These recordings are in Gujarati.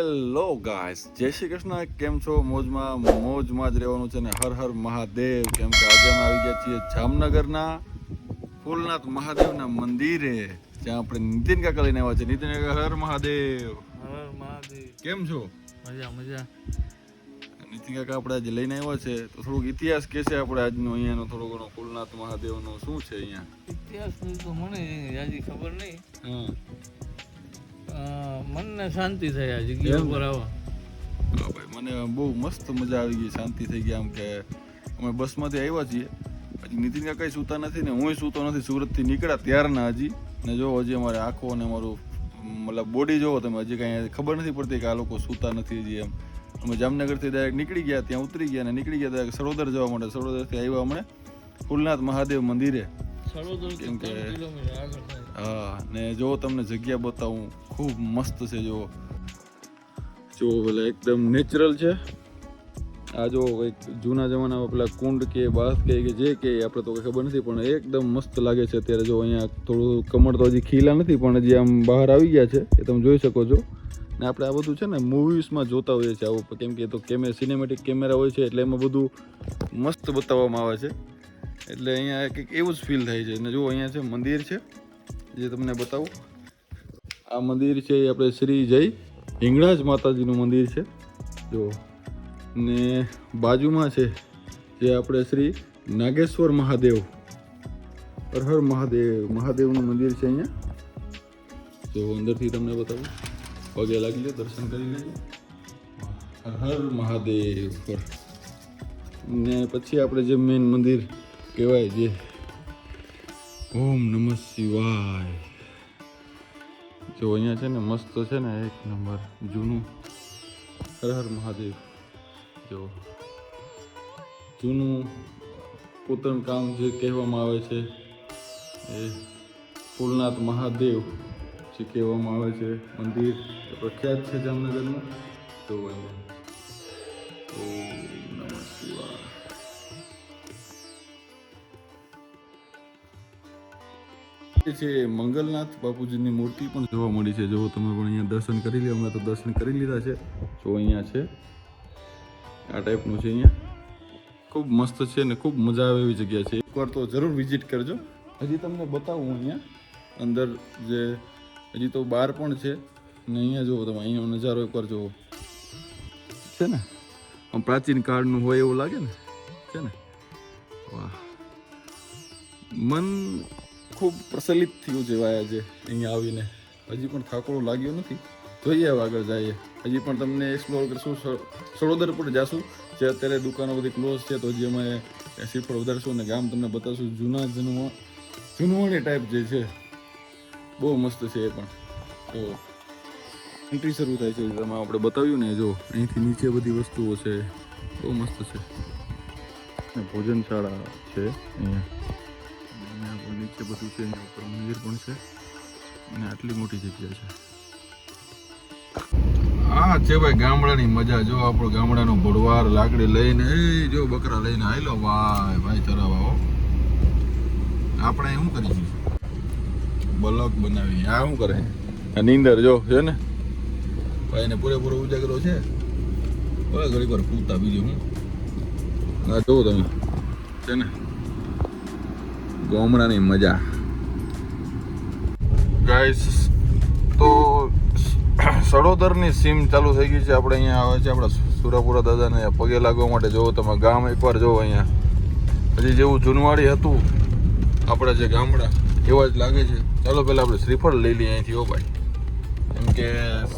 હેલો ગાઈસ, જય શ્રી કૃષ્ણ. કેમ છો? મોજમાં જ રહેવાનું છે ને. હર હર મહાદેવ. કેમ કે આજે અમે આવી ગયા છીએ જામનગરના ફૂલનાથ મહાદેવના મંદિરે, જ્યાં આપણે નીતિન કાકા લઈને આવ્યા છે. નીતિન કાકા, હર મહાદેવ. હર મહાદેવ. કેમ છો? મજા. નીતિન કાકા આપણે આજે લઈને આવ્યા છે, તો થોડોક ઇતિહાસ કે છે આપણે આજનો અહીંયાનો થોડો ઘણો ફૂલનાથ મહાદેવનો શું છે અહીંયા ઇતિહાસનું તો મને હજી ખબર નહીં. હા, મનને શાંતિ થઈ આ જગ્યા ઉપર આવો. હા ભાઈ, મને બહુ મસ્ત મજા આવી ગઈ, શાંતિ થઈ ગઈ. આમ કે અમે બસમાંથી આવ્યા છીએ, હજી નીતિન કાકા સૂતા નથી ને હું સૂતો નથી. સુરતથી નીકળ્યા ત્યારના હજી ને જો હજી અમારે આંખો અને અમારું મતલબ બોડી જોવો તમે, હજી કાંઈ ખબર નથી પડતી કે આ લોકો સૂતા નથી હજી. એમ અમે જામનગરથી ડાયરેક્ટ નીકળી ગયા, ત્યાં ઉતરી ગયા અને નીકળી ગયા ડાયરેક્ટ સરોદર જવા માટે. સરોદરથી આવ્યા હમણાં ફૂલનાથ મહાદેવ મંદિરે. કેમ કે હા, ને જો તમને જગ્યા બતાવું, ખૂબ મસ્ત છે. જો પેલા એકદમ નેચરલ છે. આ જો કંઈક જૂના જમાનામાં પેલા કુંડ કે બાથ કે જે કે આપણે તો કંઈ ખબર નથી, પણ એકદમ મસ્ત લાગે છે અત્યારે. જો અહીંયા થોડું કમળ તો હજી ખીલા નથી, પણ હજી આમ બહાર આવી ગયા છે, એ તમે જોઈ શકો છો. ને આપણે આ બધું છે ને મૂવીઝમાં જોતા હોઈએ છીએ આવું, કેમ કે તો સિનેમેટિક કેમેરા હોય છે, એટલે એમાં બધું મસ્ત બતાવવામાં આવે છે. એટલે અહીંયા કંઈક એવું જ ફીલ થાય છે. ને જો અહીંયા છે મંદિર છે, જે તમને બતાવું. આ મંદિર છે એ આપણે શ્રી જય હિંગળાજ માતાજીનું મંદિર છે જો, ને બાજુમાં છે જે આપણે શ્રી નાગેશ્વર મહાદેવ, હર હર મહાદેવનું મંદિર છે અહીંયા. જો અંદરથી તમને બતાવું, પગે લાગી લો, દર્શન કરી લેજો. હર હર મહાદેવ. ને પછી આપણે જે મેઇન મંદિર કહેવાય, જે ઓમ નમઃ શિવાય. જો અહીંયા છે ને મસ્ત છે ને, એક નંબર જૂનું હર હર મહાદેવ. જો જૂનું પોતાનું કામ જે કહેવામાં આવે છે એ ફૂલનાથ મહાદેવ જે કહેવામાં આવે છે મંદિર, પ્રખ્યાત છે જામનગરનું. તો અહીંયા ઓમ નમઃ શિવાય. છે મંગલનાથ બાપુજીની મૂર્તિ પણ જોવા મળી છે. જો તમે પણ અહીંયા દર્શન કરી લો. અમે તો દર્શન કરી લીધા છે. જો અહીંયા છે, આ ટાઈપનું છે. અહીંયા ખૂબ મસ્ત છે ને ખૂબ મજા આવે એવી જગ્યા છે. એકવાર તો જરૂર વિઝિટ કરજો. હજી તમને બતાવું અહીંયા અંદર જે હજી તો બહાર પણ છે ને. અહીંયા જુઓ તમે, અહીંયા નજારો એકવાર જુઓ છે ને, આમ પ્રાચીન કાળનું હોય એવું લાગે ને, છે ને. વાહ, મન ખૂબ પ્રચલિત થયું છે આજે અહીંયા આવીને. હજી પણ થાકોડો લાગ્યો નથી. જોઈએ હવે આગળ જઈએ. હજી પણ તમને એક્સપ્લોર કરશું. સરોદર પર જાશું, જે અત્યારે દુકાનો બધી ક્લોઝ છે, તો હજી અમે શ્રીફળ વધારશું અને ગામ તમને બતાવશું. જૂનવાણી ટાઈપ જે છે, બહુ મસ્ત છે એ પણ. તો એન્ટ્રી શરૂ થાય છે, તમે આપણે બતાવ્યું ને. જો અહીંથી નીચે બધી વસ્તુઓ છે, બહુ મસ્ત છે. ભોજનશાળા છે અહીંયા, નીચે બધું છે, એના ઉપર મંદિર પણ છે અને આટલી મોટી જગ્યા છે. હા છે ભાઈ ગામડાની મજા. જો આપણો ગામડાનો ભોળવાર લાકડી લઈને, જો બકરા લઈને આયલો ભાઈ ચરાવા. હો, આપણે શું કરીએ, બલક બનાવી. આ શું કરે, આ નીંદર જો છે ને ભાઈ ને પૂરેપૂરો ઉજાગરો છે. બરાબર, ઘડીક વાર પૂરતા બીજું હું. હા જોવો તમે, છે ને ગામડાની મજા. ગાઈસ, તો સડોદરની સીમ ચાલુ થઈ ગઈ છે. આપણે અહીંયા આવે છે આપણા સુરાપુરા દાદાને પગે લાગવા માટે. જોવો તમે ગામ એકવાર જોવો. અહીંયા હજી જેવું જૂનવાડી હતું આપણા જે ગામડા, એવા જ લાગે છે. ચાલો પહેલાં આપણે શ્રીફળ લઈ લઈએ અહીંથી. હો ભાઈ, કેમ કે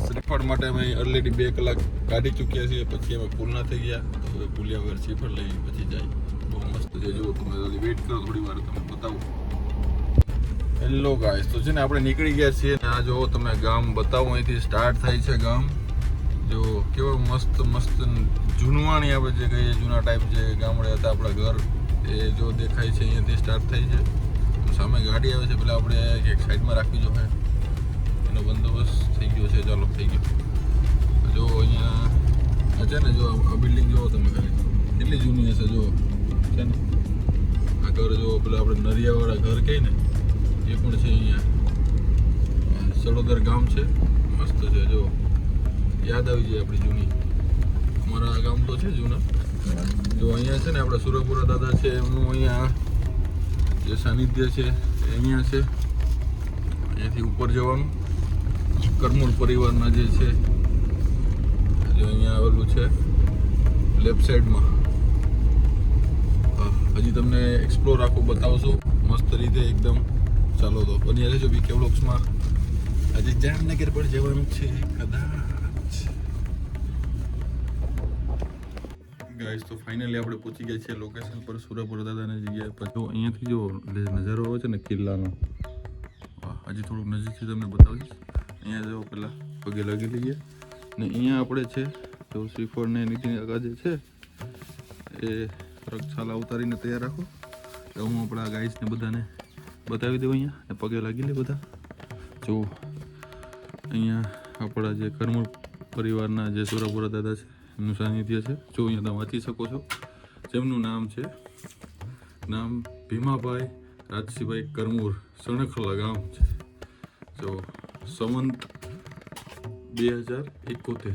શ્રીફળ માટે અમે ઓલરેડી 2 કલાક કાઢી ચૂક્યા છીએ. પછી અમે ફૂલના થઈ ગયા, હવે ફૂલ્યા વગર શ્રીફળ લઈ પછી જાય. બહુ મસ્ત છે. જુઓ તમે, વેઇટ કરો થોડી વાર, તમે બતાવું. હેલો ગાઈસ, તો છે ને આપણે નીકળી ગયા છીએ. આ જો તમે ગામ બતાવું, અહીંથી સ્ટાર્ટ થાય છે ગામ. જો કેવા મસ્ત મસ્ત જૂનવાણી આપણે જે કહીએ, જૂના ટાઈપ જે ગામડે હતા આપણા ઘર, એ જો દેખાય છે. અહીંયાથી સ્ટાર્ટ થાય છે. સામે ગાડી આવે છે, પેલા આપણે એક સાઈડમાં રાખવી જોઈએ. એનો બંદોબસ્ત થઈ ગયો છે. ચાલો, થઈ ગયો. જો અહીંયા આ છે ને, જો આ બિલ્ડિંગ જુઓ તમે, ખાલી કેટલી જૂની હશે. જો છે ને આ ઘર, જો પેલા આપણે નરિયાવાળા ઘર કહીએ ને, એ પણ છે અહીંયા. સડોદર ગામ છે, મસ્ત છે. જો યાદ આવી જાય આપણી જૂની. અમારા ગામ તો છે જૂના. તો અહીંયા છે ને આપણા સુરપુરા દાદા છે એમનું અહીંયા જે સાનિધ્ય છે એ અહીંયા છે. અહીંયાથી ઉપર જવાનું કરમૂળ પરિવારના જે છે જે અહીંયા આવેલું છે લેફ્ટ સાઈડમાં. હજી તમને એક્સપ્લોર આખું બતાવશું મસ્ત રીતે એકદમ. ચાલો તો બની રહેજો બીકે વ્લોગ્સમાં. આજે જામનગર પર જવાનું છે કદાચ. ગાઈસ તો ફાઇનલી આપણે પહોંચી ગયા છીએ લોકેશન પર સુરપુરા દાદાની જગ્યાએ પર. જો અહીંયાથી જો નજારો આવે છે ને કિલ્લાનો, હજી થોડુંક નજીકથી તમને બતાવીશ. અહીંયા જો પેલા પગે લાગી લઈએ ને અહીંયા આપણે છે તો શ્રીફળ ને નીતિન કાકા જે છે એ રક્ષાલા ઉતારીને તૈયાર રાખો. તો હું આપણા ગાઈસને બધાને બતાવી દઉં અહીંયા ને પગે લાગી લે બધા. જો અહીંયા આપણા જે કરમૂળ પરિવારના જે સુરપુરા દાદા છે એમનું સાનિધ્ય છે. જો અહીંયા તમે વાંચી શકો છો જેમનું નામ છે ભીમાભાઈ રાજસીભાઈ કરમૂર, સણખલા ગામ છે. જો સંવંત 2071.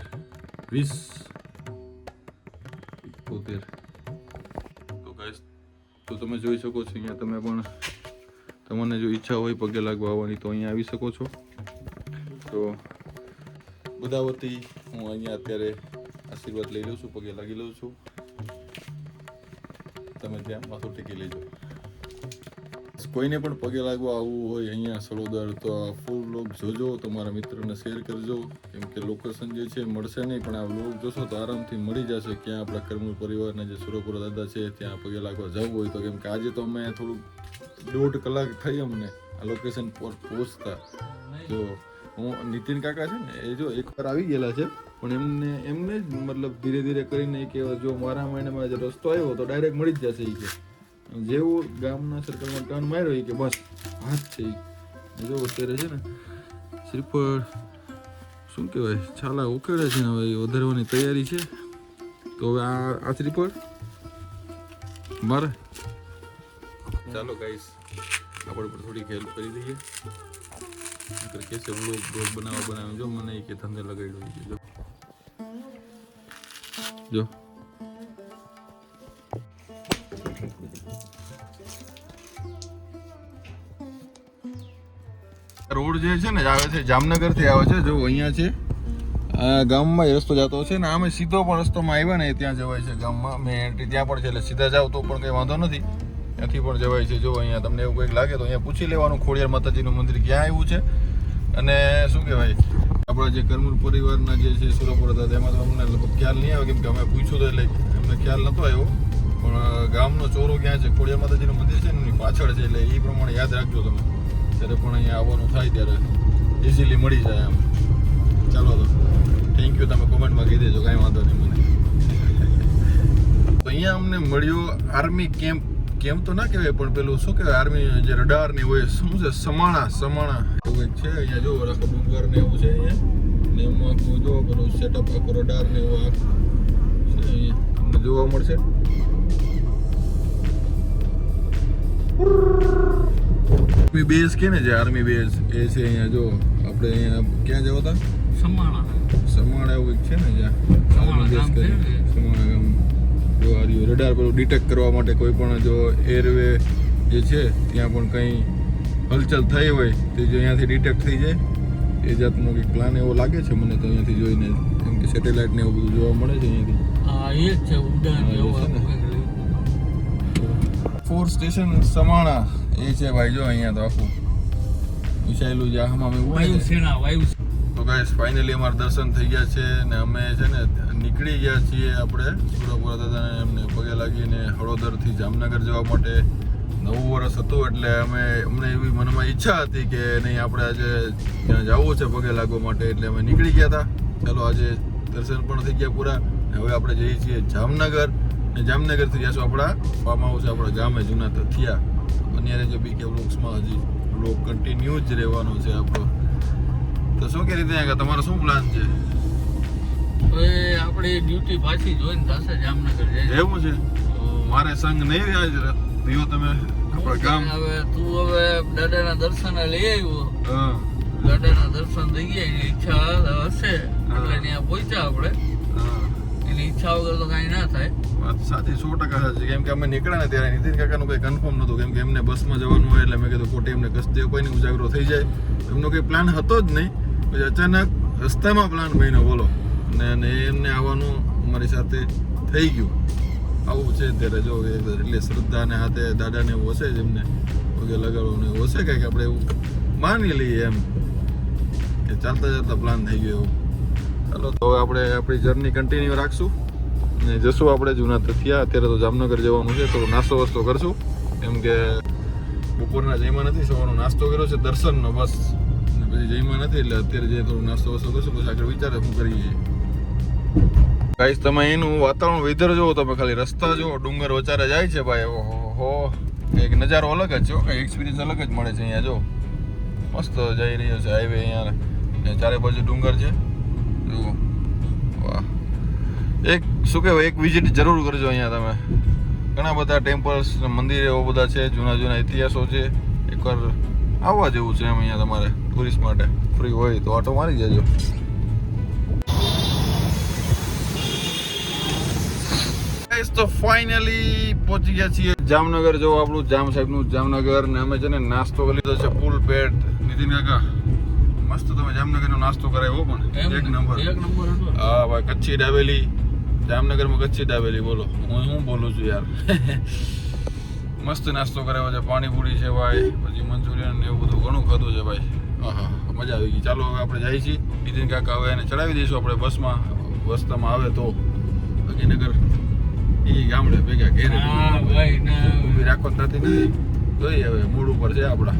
તો ગાઈસ તો તમે જોઈ શકો છો અહીંયા તમે પણ તમને જો ઈચ્છા હોય પગે લાગવા આવવાની તો અહીંયા આવી શકો છો. તો બધા વતી હું અહીંયા અત્યારે આશીર્વાદ લઈ લઉં છું, પગે લાગી લઉં છું. તમે ત્યાં માથું ટેકી લેજો. કોઈને પણ પગે લાગવા આવવું હોય અહીંયા સળોદર તો આ ફૂલ વ્લોગ જોજો, તમારા મિત્રોને શેર કરજો. કેમ કે લોકેશન જે છે મળશે નહીં પણ આ વ્લોગ જોશો તો આરામથી મળી જશે ક્યાં આપણા કરમૂળ પરિવારના જે સુરપુરા દાદા છે ત્યાં પગે લાગવા જવું હોય તો. કેમ કે આજે તો અમે થોડુંક 1.5 કલાક થઈ અમને આ લોકેશન પર પહોંચતા. જો હું નીતિન કાકા છે ને એ જો એકવાર આવી ગયેલા છે પણ એમને જ મતલબ ધીરે ધીરે કરીને કે જો મારા માઇન્ડમાં જે રસ્તો આવ્યો તો ડાયરેક્ટ મળી જ જશે એ કે જેવું ગામના સર્કલમાં ટર્ન માર્યો એ કે બસ હાથ છે એ જો અત્યારે છે ને શ્રીફળ શું કહેવાય છાલા ઉકેળે છે ને હવે વધારવાની તૈયારી છે. તો હવે આ શ્રીફળ મારે ચાલો ગાઈસ આપણે પર થોડીક હેલ્પ કરી દઈએ. કે છે વ્લોગ બનાવો જો મને કે ધંધે લગાડ્યો છે. જો રોડ જે છે ને આવે છે જામનગર થી આવે છે. જો અહીંયા છે આ ગામમાં રસ્તો જતો છે ને આમે સીધો પણ રસ્તોમાં આવ્યા ને ત્યાં જવાય છે ગામમાં. મેં એન્ટ્રી ત્યાં પણ છે એટલે સીધા જાવ તો પણ કંઈ વાંધો નથી, ત્યાંથી પણ જવાય છે. જો અહીંયા તમને એવું કંઈક લાગે તો અહીંયા પૂછી લેવાનું ખોડિયાર માતાજીનું મંદિર ક્યાં આવ્યું છે. અને શું કહેવાય આપણા જે કરમૂળ પરિવારના જે છે સુરપુરા દાદા એમાં તો અમને લગભગ ખ્યાલ નહીં આવે કેમ કે અમે પૂછ્યું તો એટલે એમને ખ્યાલ નહોતો આવ્યો. પણ ગામનો ચોરો ક્યાં છે ખોડિયાર માતાજીનું મંદિર છે ને એની પાછળ છે એટલે એ પ્રમાણે યાદ રાખજો તમે જ્યારે પણ અહીંયા આવવાનું થાય ત્યારે ઇઝીલી મળી જાય આમ. ચાલો તો થેન્ક યુ, તમે કોમેન્ટમાં કહી દેજો કાંઈ વાંધો નહીં મને. તો અહીંયા અમને મળ્યો આર્મી કેમ્પ તો ના કહેવાય પણ પેલું શું કહેવાય આર્મી જે રડાર ને હોય શું છે સમાણા એવું એક છે અહીંયા. જો આખો ડુંગર ને એવું છે અહીંયા ને એમાં આખું જો પેલું સેટઅપ આખો રડાર ને એવું આખું છે અહીંયા તમને જોવા મળશે. આર્મી બેઝ કે ને જે આર્મી બેઝ એ છે અહીંયા. જો આપણે અહીંયા ક્યાં જવા હતા સમાણા એવું એક છે ને જ્યાં આર્મી બેઝ કરી સમાણા ગામ. જો આર્યું રડાર પેલું ડિટેક્ટ કરવા માટે કોઈ પણ જો એરવે જે છે ત્યાં પણ કંઈ હલચલ થઈ હોય તે જો અહીંયાથી ડિટેક્ટ થઈ જાય એ જાતનો કંઈક પ્લાન એવો લાગે છે મને તો અહીંયાથી જોઈને. કેમ કે સેટેલાઇટ ને એવું બધું જોવા મળે છે અહીંયાથી. ફોર સ્ટેશન સમાણા એ છે ભાઈ. જો અહીંયા તો આખું વિચારેલું છે આમાં તો ગાઈસ ફાઇનલી અમારા દર્શન થઈ ગયા છે ને અમે છે ને નીકળી ગયા છીએ આપણે સુરપુરા દાદાને એમને પગે લાગીને હળોદરથી જામનગર જવા માટે. નવું વર્ષ હતું એટલે અમને એવી મનમાં ઈચ્છા હતી કે નહીં આપણે આજે ત્યાં જવું છે પગે લાગવા માટે એટલે અમે નીકળી ગયા હતા. ચાલો આજે દર્શન પણ થઈ ગયા પૂરા. હવે આપણે જઈએ છીએ જામનગર ને જામનગરથી જઈશું આપણા ફાર્મ હાઉસ આપણા ગામે જૂના થયા. અને જો બીકે વ્લોગ્સમાં હજી વ્લોગ કન્ટિન્યુ જ રહેવાનો છે આપણો. તો શું કે રીતે તમારો શું પ્લાન છે? હવે આપણે ડ્યુટી પાછી જોઈને થશે જામનગર જાય. એવું છે મારે સંગ નહીં રહ્યા રહ્યો તમે આપણા ગામ. હવે તું હવે દાદાના દર્શન લઈ આવ્યો. હા દાદાના દર્શન થઈ ગયા. એની ઈચ્છા હશે એટલે ત્યાં પહોંચ્યા આપણે. એની ઈચ્છા વગર તો કાંઈ ના થાય. વાત સાચી 100% સાચી. કેમ કે અમે નીકળ્યા ને ત્યારે નીતિન કાકાનું કંઈ કન્ફર્મ નહોતું. કેમ કે એમને બસમાં જવાનું હોય એટલે મેં કીધું ખોટી એમને કસ્તી કોઈને ઉજાગરો થઈ જાય. એમનો કંઈ પ્લાન હતો જ નહીં. પછી અચાનક રસ્તામાં પ્લાન બન્યો બોલો. અને એમને આવવાનું અમારી સાથે થઈ ગયું. આવું છે ત્યારે જો એટલે શ્રદ્ધાને હાથે દાદાને એવું હશે જ એમને પગે લગાડવાનું એવું હશે કંઈક આપણે એવું માની લઈએ એમ કે ચાલતા ચાલતા પ્લાન થઈ ગયો એવું. ચાલો તો હવે આપણે આપણી જર્ની કન્ટિન્યુ રાખશું ને જશું આપણે જૂના તથિયા. અત્યારે તો જામનગર જવાનું છે. થોડો નાસ્તો વસ્તો કરશું કેમ કે બપોરના જઈમાં નથી. સવારનો નાસ્તો કર્યો છે દર્શનનો બસ. ને પછી જઈમાં નથી એટલે અત્યારે જે થોડો નાસ્તો વસ્તો કરશું પછી આગળ વિચારે શું કરીએ. ગાઈસ તમે એનું વાતાવરણ વેધર જોવો તમે ખાલી રસ્તા જુઓ ડુંગર વચારે જાય છે ભાઈ. ઓહો એક નજારો અલગ જ છે. કઈ એક્સપિરિયન્સ અલગ જ મળે છે અહીંયા જો. મસ્ત જઈ રહ્યો છે હાઈવે અહીંયા ને ચારે બાજુ ડુંગર છે જુઓ. વાહ એક શું કહેવાય એક વિઝિટ જરૂર કરજો અહીંયા તમે. ઘણા બધા ટેમ્પલ્સ મંદિર એવો બધા છે જૂના જૂના ઇતિહાસો છે. એકવાર આવવા જેવું છે એમ અહીંયા તમારે ટુરિસ્ટ માટે. ફ્રી હોય તો ઓટો મારી જજો. તો ફાઇનલી પહોંચી ગયા છીએ જામનગર. જો આપણું જામ સાહેબનું જામનગર ને અમે છે ને નાસ્તો કરી લીધો છે ફૂલ પેટ. નીતિન કાકા મસ્ત તમે જામનગરનો નાસ્તો કરાવ્યો પણ એક નંબર. હા ભાઈ કચ્છી દાબેલી જામનગરમાં કચ્છી દાબેલી બોલો. હું બોલું છું યાર. મસ્ત નાસ્તો કરાવ્યો છે. પાણીપુરી છે ભાઈ પછી મંચુરિયન ને એવું બધું ઘણું ખાધું છે ભાઈ. હા મજા આવી ગઈ. ચાલો હવે આપણે જઈએ છીએ. નીતિન કાકા હવે એને ચડાવી દઈશું આપણે બસમાં. રસ્તામાં આવે તો ગાંધીનગર એ ગામડે ભેગા ઘેરે ઊભી રાખો થતી નથી. જોઈએ હવે મૂડ ઉપર છે આપણા.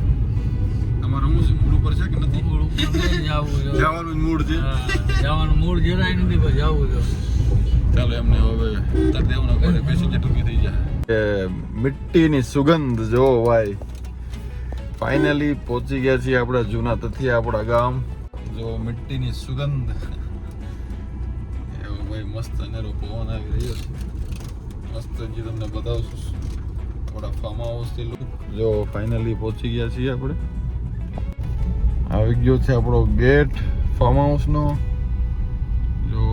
તમારે શું છે મૂડ ઉપર છે કે નથી? જવાનું મૂડ છે. જવાનું મૂડ જરાય નથી પણ જવું છે. ચાલો એમને હવે ઉતાર દેવું ના કરે પેસેન્જર ટૂંકી થઈ જાય. મિટ્ટીની સુગંધ જો ભાઈ. ફાઇનલી પહોંચી ગયા છીએ આપણા જૂના તથિયા આપણા ગામ. જો મિટ્ટીની સુગંધ એવો ભાઈ મસ્ત અનેરો પવન આવી રહ્યો છે. મસ્ત જે તમને બતાવશું આપણા ફાર્મ હાઉસથી લુક. જો ફાઇનલી પહોંચી ગયા છીએ આપણે. આવી ગયો છે આપણો ગેટ ફાર્મ હાઉસનો. જો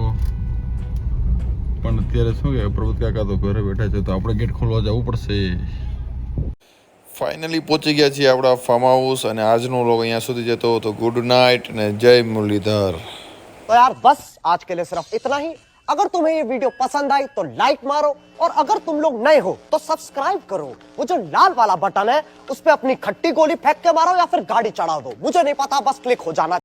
પણ અત્યારે શું કે પ્રભુત કાકા તો ઘરે બેઠા છે તો આપણે ગેટ ખોલવા જવું પડશે. ફાઇનલી પહોંચી ગયા છીએ આપણા ફાર્મ હાઉસ અને આજનો વ્લોગ અહીંયા સુધી જતો તો ગુડ નાઇટ અને જય મુરલીધર. तो यार बस आज के लिए सिर्फ इतना ही. अगर तुम्हें ये वीडियो पसंद आई तो लाइक मारो और अगर तुम लोग नए हो तो सब्सक्राइब करो. वो जो लाल वाला बटन है उस पे अपनी खट्टी गोली फेंक के मारो या फिर गाड़ी चढ़ा दो. मुझे नहीं पता बस क्लिक हो जाना.